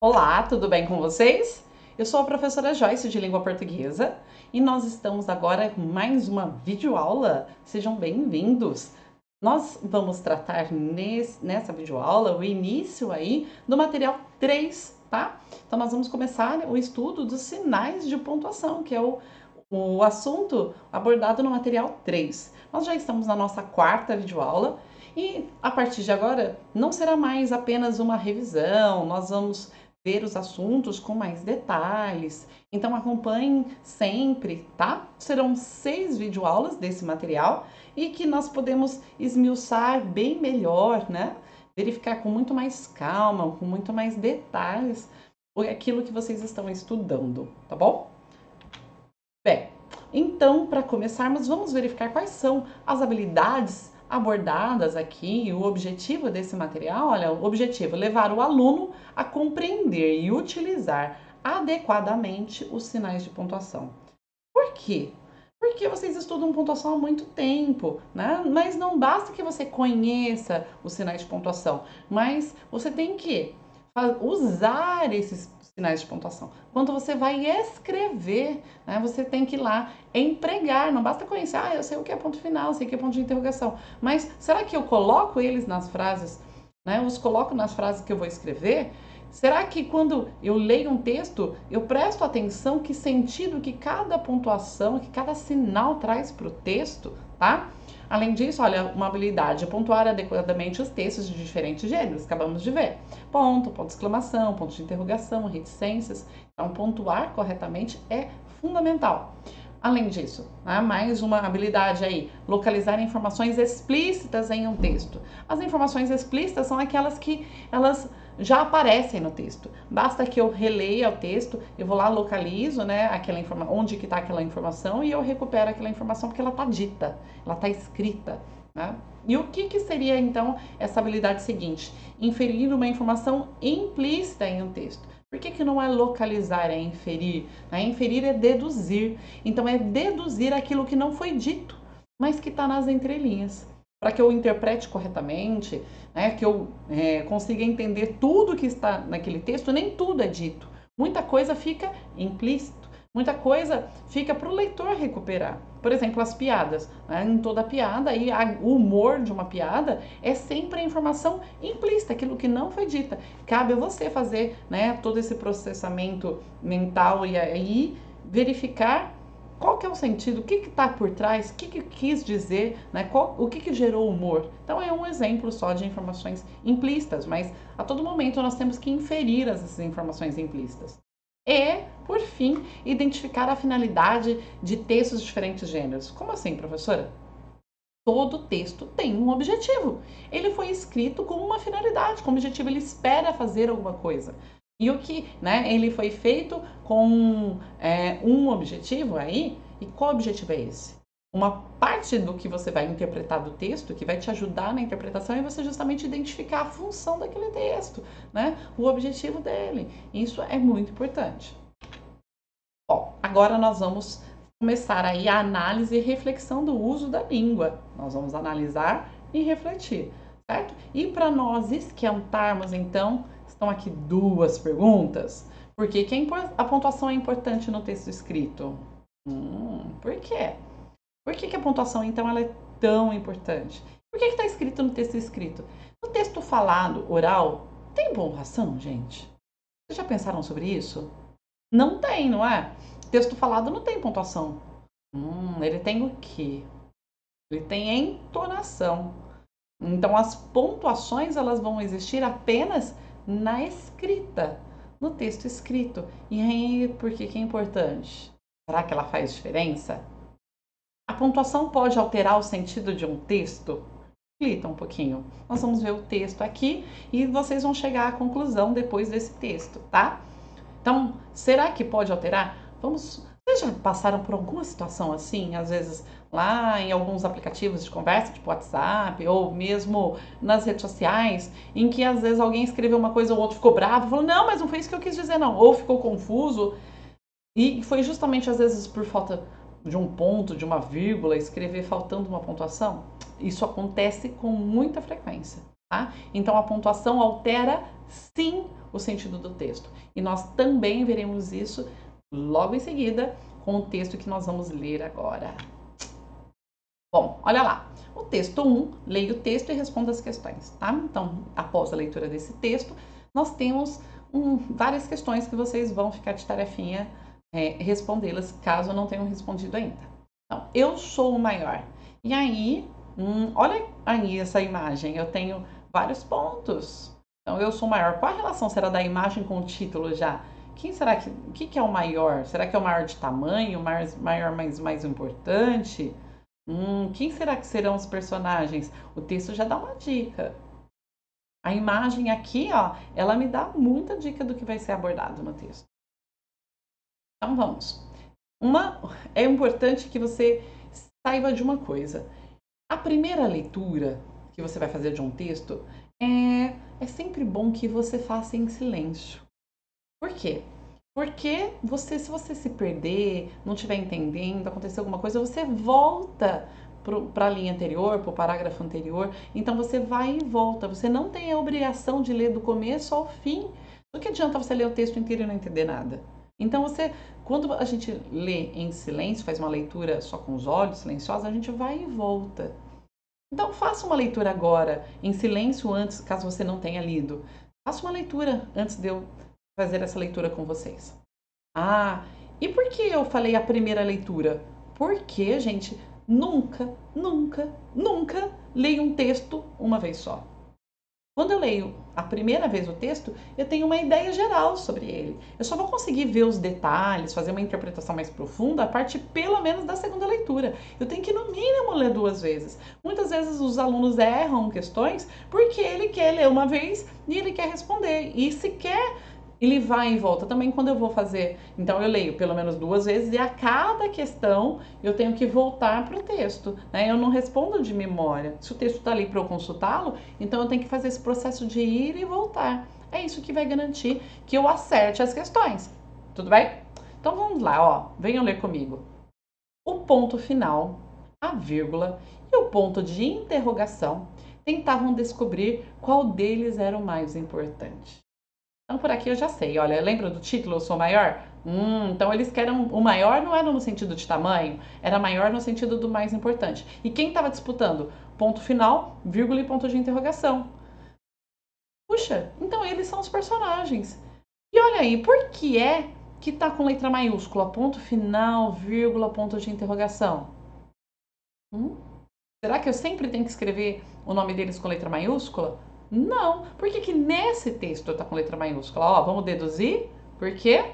Olá, tudo bem com vocês? Eu sou a professora Joyce de Língua Portuguesa e nós estamos agora com mais uma videoaula. Sejam bem-vindos! Nós vamos tratar nessa videoaula o início aí do material 3, tá? Então nós vamos começar o estudo dos sinais de pontuação, que é o assunto abordado no material 3. Nós já estamos na nossa quarta videoaula e a partir de agora não será mais apenas uma revisão, nós vamos ver os assuntos com mais detalhes. Então acompanhem sempre, tá? Serão 6 videoaulas desse material e que nós podemos esmiuçar bem melhor, né? Verificar com muito mais calma, com muito mais detalhes aquilo que vocês estão estudando, tá bom? Bem, então para começarmos, vamos verificar quais são as habilidades abordadas aqui. O objetivo desse material, olha, o objetivo é levar o aluno a compreender e utilizar adequadamente os sinais de pontuação. Por quê? Porque vocês estudam pontuação há muito tempo, né? Mas não basta que você conheça os sinais de pontuação, mas você tem que usar esses sinais de pontuação. Quando você vai escrever, né, você tem que ir lá empregar, não basta conhecer, eu sei o que é ponto final, sei o que é ponto de interrogação, mas será que eu coloco eles nas frases, né, eu os coloco nas frases que eu vou escrever? Será que quando eu leio um texto, eu presto atenção que sentido que cada pontuação, que cada sinal traz para o texto, tá? Além disso, olha, uma habilidade é pontuar adequadamente os textos de diferentes gêneros, acabamos de ver. Ponto, ponto de exclamação, ponto de interrogação, reticências. Então, pontuar corretamente é fundamental. Além disso, né, mais uma habilidade aí, localizar informações explícitas em um texto. As informações explícitas são aquelas que elas já aparecem no texto. Basta que eu releia o texto, eu vou lá, localizo, né, onde que está aquela informação e eu recupero aquela informação porque ela está dita, ela está escrita, né? E o que seria então essa habilidade seguinte? Inferir uma informação implícita em um texto. Por que não é localizar, é inferir? Inferir é deduzir. Então é deduzir aquilo que não foi dito, mas que está nas entrelinhas. Para que eu interprete corretamente, né, que eu consiga entender tudo que está naquele texto, nem tudo é dito. Muita coisa fica implícito, muita coisa fica para o leitor recuperar. Por exemplo, as piadas. Né? Em toda piada, o humor de uma piada é sempre a informação implícita, aquilo que não foi dita. Cabe a você fazer, né, todo esse processamento mental e aí verificar qual que é o sentido, o que está por trás, o que quis dizer, né? O que gerou humor. Então é um exemplo só de informações implícitas, mas a todo momento nós temos que inferir essas informações implícitas. E, por fim, identificar a finalidade de textos de diferentes gêneros. Como assim, professora? Todo texto tem um objetivo. Ele foi escrito com uma finalidade, com um objetivo, ele espera fazer alguma coisa. E o que, né, ele foi feito com um objetivo aí, e qual objetivo é esse? Uma parte do que você vai interpretar do texto, que vai te ajudar na interpretação, é você justamente identificar a função daquele texto, né? O objetivo dele. Isso é muito importante. Bom, agora nós vamos começar aí a análise e reflexão do uso da língua. Nós vamos analisar e refletir, certo? E para nós esquentarmos, então, estão aqui 2 perguntas. Por que a pontuação é importante no texto escrito? Por quê? Por que a pontuação, então, ela é tão importante? Por que está escrito no texto escrito? No texto falado, oral, tem pontuação, gente? Vocês já pensaram sobre isso? Não tem, não é? Texto falado não tem pontuação. Ele tem o quê? Ele tem entonação. Então, as pontuações elas vão existir apenas na escrita, no texto escrito. E aí, por que é importante? Será que ela faz diferença? A pontuação pode alterar o sentido de um texto? Reflita um pouquinho. Nós vamos ver o texto aqui e vocês vão chegar à conclusão depois desse texto, tá? Então, será que pode alterar? Vocês já passaram por alguma situação assim, às vezes lá em alguns aplicativos de conversa, tipo WhatsApp, ou mesmo nas redes sociais, em que às vezes alguém escreveu uma coisa, o outro ficou bravo, falou, não, mas não foi isso que eu quis dizer, não. Ou ficou confuso, e foi justamente às vezes por falta de um ponto, de uma vírgula, escrever faltando uma pontuação. Isso acontece com muita frequência, tá? Então a pontuação altera sim o sentido do texto. E nós também veremos isso logo em seguida com o texto que nós vamos ler agora. Bom, olha lá. O texto 1, leia o texto e responda as questões, tá? Então, após a leitura desse texto, nós temos várias questões que vocês vão ficar de tarefinha respondê-las, caso não tenham respondido ainda. Então, eu sou o maior. E aí, olha aí essa imagem, eu tenho vários pontos. Então, eu sou o maior. Qual a relação será da imagem com o título já? Quem será o que é o maior? Será que é o maior de tamanho, o maior mais importante? Quem será que serão os personagens? O texto já dá uma dica. A imagem aqui, ó, ela me dá muita dica do que vai ser abordado no texto. Então vamos. É importante que você saiba de uma coisa. A primeira leitura que você vai fazer de um texto é sempre bom que você faça em silêncio. Por quê? Porque se você se perder, não estiver entendendo, acontecer alguma coisa, você volta para a linha anterior, para o parágrafo anterior. Então você vai e volta. Você não tem a obrigação de ler do começo ao fim. Do que adianta você ler o texto inteiro e não entender nada? Então quando a gente lê em silêncio, faz uma leitura só com os olhos, silenciosa, a gente vai e volta. Então faça uma leitura agora, em silêncio antes, caso você não tenha lido. Faça uma leitura antes de eu fazer essa leitura com vocês. E por que eu falei a primeira leitura? Porque, gente, nunca leio um texto uma vez só. Quando eu leio a primeira vez o texto, eu tenho uma ideia geral sobre ele. Eu só vou conseguir ver os detalhes, fazer uma interpretação mais profunda a partir pelo menos da segunda leitura. Eu tenho que, no mínimo, ler 2 vezes. Muitas vezes os alunos erram questões porque ele quer ler uma vez e ele quer responder. E se quer, ele vai e volta. Também quando eu vou fazer, então eu leio pelo menos 2 vezes e a cada questão eu tenho que voltar para o texto, né? Eu não respondo de memória. Se o texto está ali para eu consultá-lo, então eu tenho que fazer esse processo de ir e voltar. É isso que vai garantir que eu acerte as questões. Tudo bem? Então vamos lá, ó. Venham ler comigo. O ponto final, a vírgula e o ponto de interrogação tentavam descobrir qual deles era o mais importante. Então, por aqui eu já sei. Olha, lembra do título Eu Sou Maior? Então eles querem o maior não era no sentido de tamanho, era maior no sentido do mais importante. E quem estava disputando? Ponto final, vírgula e ponto de interrogação. Puxa, então eles são os personagens. E olha aí, por que é que tá com letra maiúscula? Ponto final, vírgula, ponto de interrogação. Será que eu sempre tenho que escrever o nome deles com letra maiúscula? Não. Por que nesse texto está com letra maiúscula? Ó, vamos deduzir? Por quê?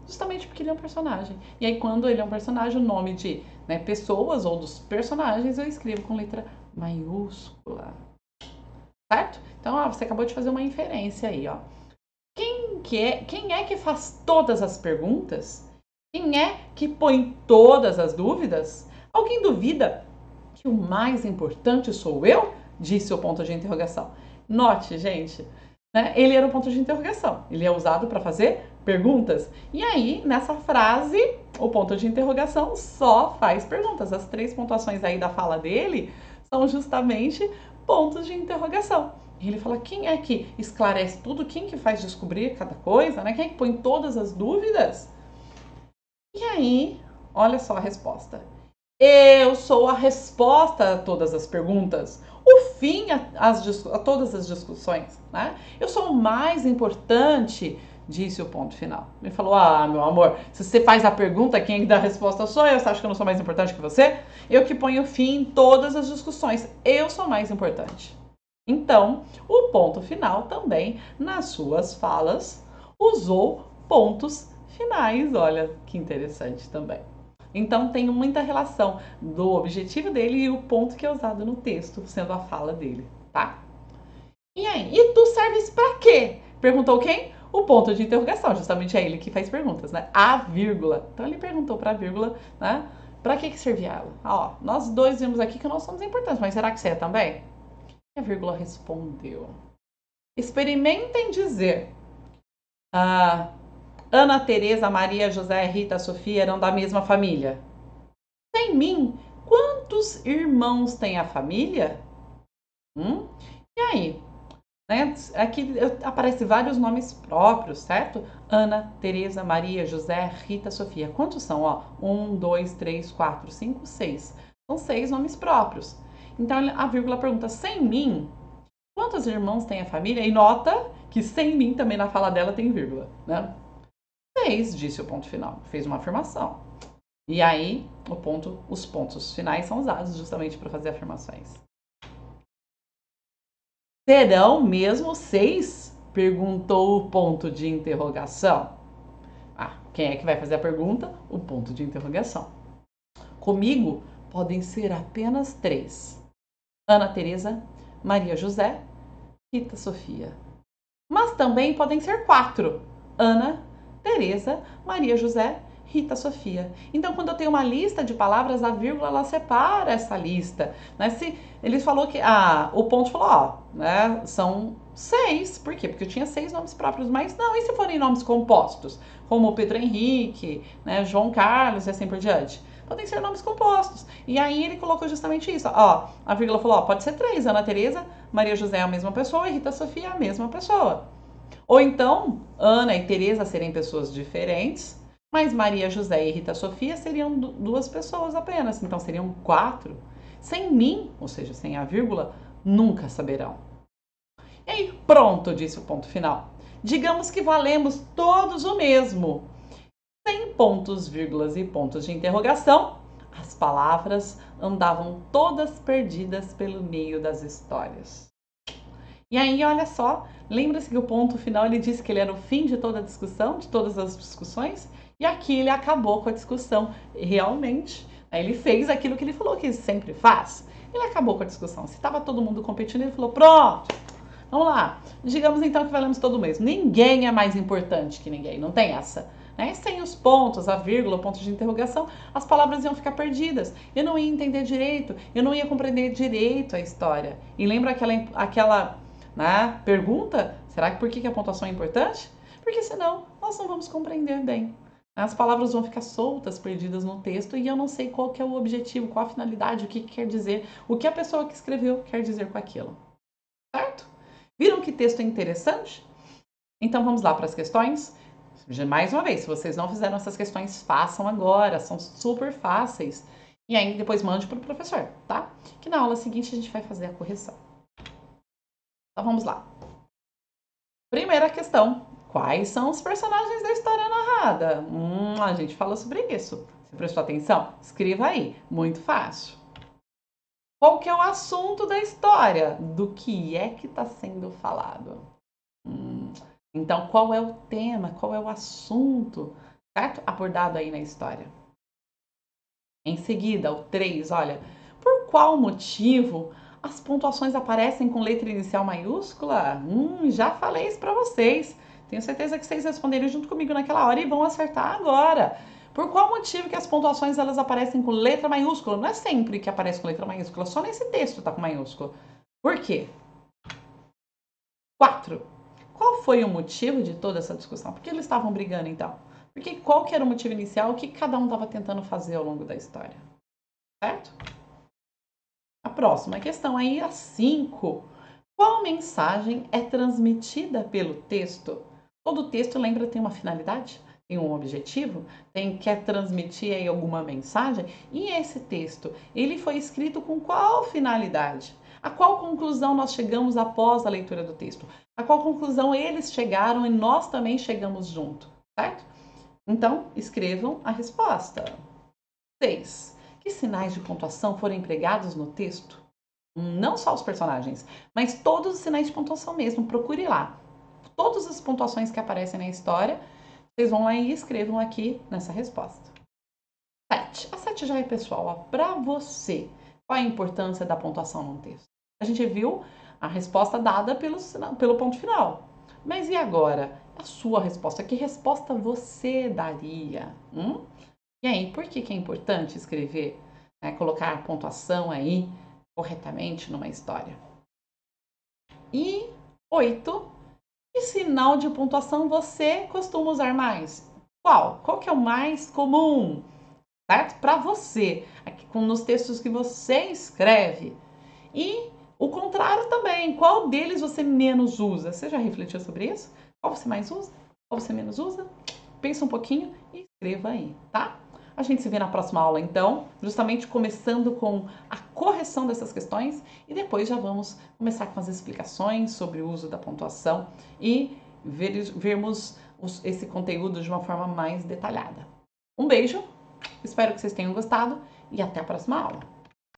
Justamente porque ele é um personagem. E aí, quando ele é um personagem, o nome de pessoas ou dos personagens eu escrevo com letra maiúscula. Certo? Então, ó, você acabou de fazer uma inferência aí, ó. Quem é que faz todas as perguntas? Quem é que põe todas as dúvidas? Alguém duvida que o mais importante sou eu? Disse o ponto de interrogação. Note, gente, né? Ele era o ponto de interrogação. Ele é usado para fazer perguntas. E aí, nessa frase, o ponto de interrogação só faz perguntas. As 3 pontuações aí da fala dele são justamente pontos de interrogação. Ele fala quem é que esclarece tudo, quem que faz descobrir cada coisa, né? Quem é que põe todas as dúvidas? E aí, olha só a resposta. Eu sou a resposta a todas as perguntas, o fim a todas as discussões, né? Eu sou o mais importante, disse o ponto final. Ele falou, meu amor, se você faz a pergunta, quem dá a resposta sou eu, você acha que eu não sou mais importante que você? Eu que ponho fim em todas as discussões, eu sou mais importante. Então, o ponto final também, nas suas falas, usou pontos finais, olha que interessante também. Então tem muita relação do objetivo dele e o ponto que é usado no texto, sendo a fala dele, tá? E aí, e tu serves pra quê? Perguntou quem? O ponto de interrogação, justamente é ele que faz perguntas, né? A vírgula. Então ele perguntou pra vírgula, né? Pra que servia ela? Ó, nós dois vimos aqui que nós somos importantes, mas será que você é também? E a vírgula respondeu. Experimentem dizer. Ana, Teresa, Maria, José, Rita, Sofia eram da mesma família. Sem mim, quantos irmãos tem a família? E aí? Né? Aqui aparecem vários nomes próprios, certo? Ana, Tereza, Maria, José, Rita, Sofia. Quantos são? Ó, 1, 2, 3, 4, 5, 6. São 6 nomes próprios. Então a vírgula pergunta: sem mim, quantos irmãos tem a família? E nota que sem mim também na fala dela tem vírgula, né? 6, disse o ponto final. Fez uma afirmação. E aí, os pontos finais são usados justamente para fazer afirmações. Serão mesmo 6? Perguntou o ponto de interrogação. Quem é que vai fazer a pergunta? O ponto de interrogação. Comigo podem ser apenas 3. Ana Teresa, Maria José, Rita Sofia. Mas também podem ser 4. Ana, Teresa, Maria José, Rita Sofia. Então, quando eu tenho uma lista de palavras, a vírgula ela separa essa lista. Né? Se ele falou que o ponto falou, né, são 6. Por quê? Porque eu tinha 6 nomes próprios, mas não, e se forem nomes compostos? Como Pedro Henrique, né, João Carlos e assim por diante. Podem ser nomes compostos. E aí ele colocou justamente isso. A vírgula falou, pode ser 3. Ana Teresa, Maria José é a mesma pessoa e Rita Sofia é a mesma pessoa. Ou então, Ana e Teresa serem pessoas diferentes, mas Maria José e Rita Sofia seriam 2 pessoas apenas, então seriam 4. Sem mim, ou seja, sem a vírgula, nunca saberão. E aí, pronto, disse o ponto final. Digamos que valemos todos o mesmo. Sem pontos, vírgulas e pontos de interrogação, as palavras andavam todas perdidas pelo meio das histórias. E aí, olha só, lembra-se que o ponto final ele disse que ele era o fim de toda a discussão, de todas as discussões, e aqui ele acabou com a discussão. Realmente, ele fez aquilo que ele falou que sempre faz. Ele acabou com a discussão. Se estava todo mundo competindo, ele falou, pronto, vamos lá. Digamos então que valemos todo mesmo. Ninguém é mais importante que ninguém, não tem essa. Né? Sem os pontos, a vírgula, o ponto de interrogação, as palavras iam ficar perdidas. Eu não ia entender direito, eu não ia compreender direito a história. E lembra aquela pergunta, será que por que a pontuação é importante? Porque senão nós não vamos compreender bem. As palavras vão ficar soltas, perdidas no texto, e eu não sei qual que é o objetivo, qual a finalidade, o que quer dizer, o que a pessoa que escreveu quer dizer com aquilo. Certo? Viram que texto é interessante? Então vamos lá para as questões. Mais uma vez, se vocês não fizeram essas questões, façam agora, são super fáceis. E aí depois mande para o professor, tá? Que na aula seguinte a gente vai fazer a correção. Então vamos lá. Primeira questão. Quais são os personagens da história narrada? A gente falou sobre isso. Você prestou atenção? Escreva aí. Muito fácil. Qual que é o assunto da história? Do que é que está sendo falado? Então, qual é o tema? Qual é o assunto? Certo? Abordado aí na história. Em seguida, o 3, olha. Por qual motivo as pontuações aparecem com letra inicial maiúscula? Já falei isso para vocês. Tenho certeza que vocês responderam junto comigo naquela hora e vão acertar agora. Por qual motivo que as pontuações elas aparecem com letra maiúscula? Não é sempre que aparece com letra maiúscula, só nesse texto tá com maiúscula. Por quê? 4. Qual foi o motivo de toda essa discussão? Por que eles estavam brigando então? Porque qual que era o motivo inicial? O que cada um estava tentando fazer ao longo da história? Certo? A próxima questão aí, a 5. Qual mensagem é transmitida pelo texto? Todo texto, lembra, tem uma finalidade? Tem um objetivo? Quer transmitir aí alguma mensagem? E esse texto, ele foi escrito com qual finalidade? A qual conclusão nós chegamos após a leitura do texto? A qual conclusão eles chegaram e nós também chegamos junto, certo? Então, escrevam a resposta. 6. Que sinais de pontuação foram empregados no texto? Não só os personagens, mas todos os sinais de pontuação mesmo. Procure lá. Todas as pontuações que aparecem na história, vocês vão lá e escrevam aqui nessa resposta. 7. A 7 já é pessoal. Para você, qual a importância da pontuação num texto? A gente viu a resposta dada pelo ponto final. Mas e agora? A sua resposta. Que resposta você daria? E aí, por que é importante escrever, colocar a pontuação aí corretamente numa história? E 8. Que sinal de pontuação você costuma usar mais? Qual? Qual que é o mais comum? Certo? Para você, aqui, nos textos que você escreve. E O contrário também, qual deles você menos usa? Você já refletiu sobre isso? Qual você mais usa? Qual você menos usa? Pensa um pouquinho e escreva aí, tá? A gente se vê na próxima aula, então, justamente começando com a correção dessas questões e depois já vamos começar com as explicações sobre o uso da pontuação e vermos esse conteúdo de uma forma mais detalhada. Um beijo, espero que vocês tenham gostado e até a próxima aula.